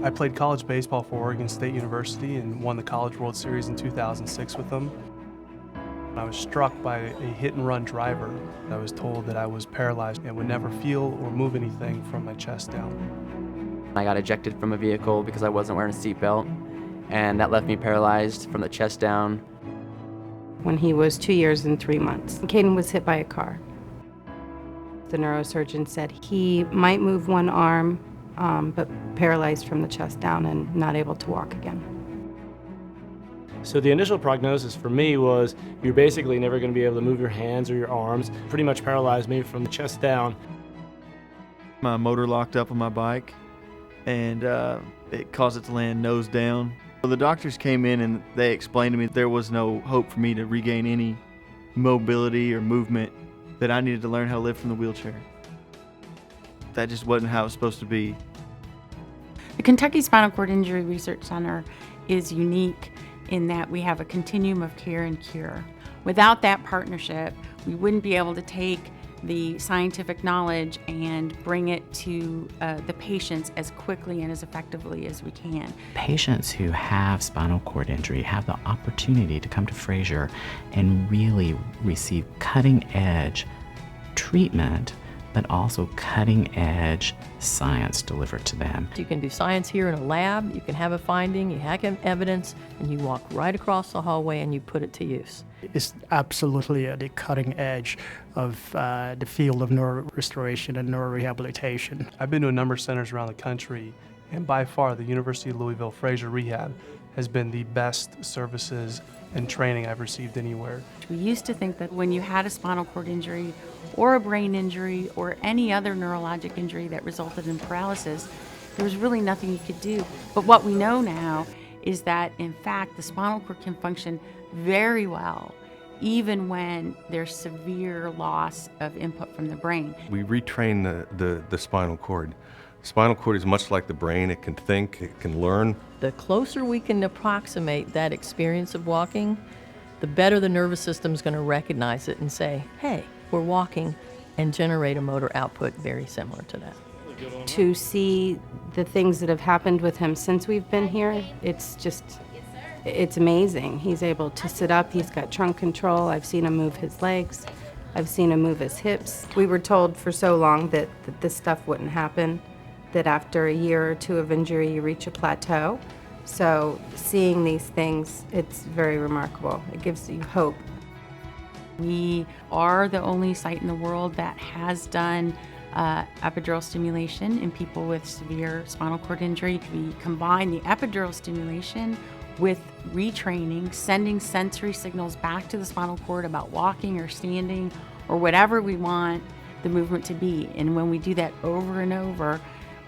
I played college baseball for Oregon State University and won the College World Series in 2006 with them. I was struck by a hit-and-run driver. I was told that I was paralyzed and would never feel or move anything from my chest down. I got ejected from a vehicle because I wasn't wearing a seatbelt, and that left me paralyzed from the chest down. When he was 2 years and 3 months, Caden was hit by a car. The neurosurgeon said he might move one arm, but paralyzed from the chest down and not able to walk again. So the initial prognosis for me was you're basically never going to be able to move your hands or your arms. Pretty much paralyzed me from the chest down. My motor locked up on my bike, and it caused it to land nose down. So the doctors came in and they explained to me there was no hope for me to regain any mobility or movement, that I needed to learn how to live from the wheelchair. That just wasn't how it was supposed to be. The Kentucky Spinal Cord Injury Research Center is unique in that we have a continuum of care and cure. Without that partnership, we wouldn't be able to take the scientific knowledge and bring it to the patients as quickly and as effectively as we can. Patients who have spinal cord injury have the opportunity to come to Frazier and really receive cutting-edge treatment, but also cutting-edge science delivered to them. You can do science here in a lab, you can have a finding, you have evidence, and you walk right across the hallway and you put it to use. It's absolutely at the cutting edge of the field of neurorestoration and neurorehabilitation. I've been to a number of centers around the country, and by far the University of Louisville Frazier Rehab has been the best services and training I've received anywhere. We used to think that when you had a spinal cord injury or a brain injury or any other neurologic injury that resulted in paralysis, there was really nothing you could do. But what we know now is that, in fact, the spinal cord can function very well, even when there's severe loss of input from the brain. We retrain the spinal cord. The spinal cord is much like the brain. It can think, it can learn. The closer we can approximate that experience of walking, the better the nervous system is going to recognize it and say, hey, we're walking, and generate a motor output very similar to that. To see the things that have happened with him since we've been here, it's amazing. He's able to sit up, he's got trunk control, I've seen him move his legs, I've seen him move his hips. We were told for so long that this stuff wouldn't happen, that after a year or two of injury you reach a plateau. So seeing these things, it's very remarkable. It gives you hope. We are the only site in the world that has done epidural stimulation in people with severe spinal cord injury. We combine the epidural stimulation with retraining, sending sensory signals back to the spinal cord about walking or standing or whatever we want the movement to be. And when we do that over and over,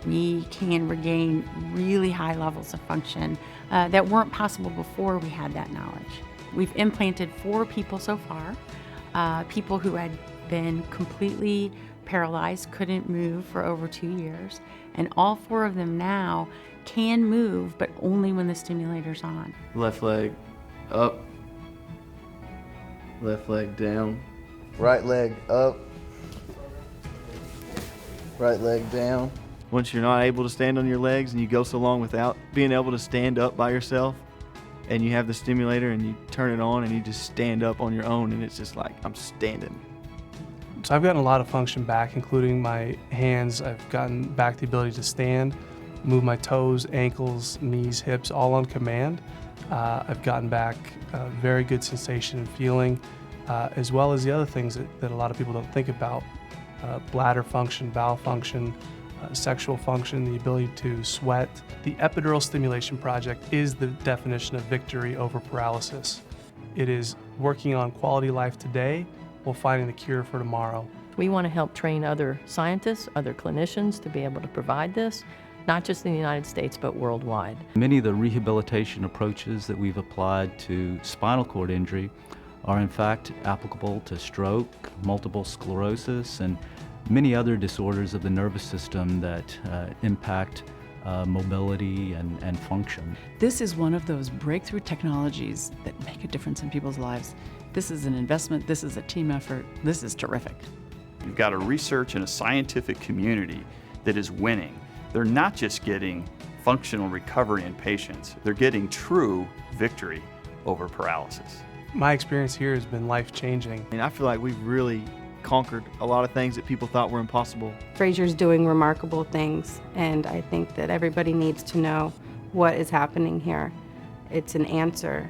we can regain really high levels of function that weren't possible before we had that knowledge. We've implanted 4 people so far, people who had been completely paralyzed, couldn't move for over 2 years, and all 4 of them now can move, but only when the stimulator's on. Left leg up, left leg down, right leg up, right leg down. Once you're not able to stand on your legs and you go so long without being able to stand up by yourself, and you have the stimulator and you turn it on and you just stand up on your own, and it's just like, I'm standing. So I've gotten a lot of function back, including my hands. I've gotten back the ability to stand, move my toes, ankles, knees, hips, all on command. I've gotten back very good sensation and feeling, as well as the other things that a lot of people don't think about. Bladder function, bowel function, sexual function, the ability to sweat. The Epidural Stimulation Project is the definition of victory over paralysis. It is working on quality life today while finding the cure for tomorrow. We want to help train other scientists, other clinicians to be able to provide this, not just in the United States, but worldwide. Many of the rehabilitation approaches that we've applied to spinal cord injury are in fact applicable to stroke, multiple sclerosis, and many other disorders of the nervous system that impact mobility and function. This is one of those breakthrough technologies that make a difference in people's lives. This is an investment, this is a team effort, this is terrific. You've got a research and a scientific community that is winning. They're not just getting functional recovery in patients. They're getting true victory over paralysis. My experience here has been life-changing. And I feel like we've really conquered a lot of things that people thought were impossible. Fraser's doing remarkable things, and I think that everybody needs to know what is happening here. It's an answer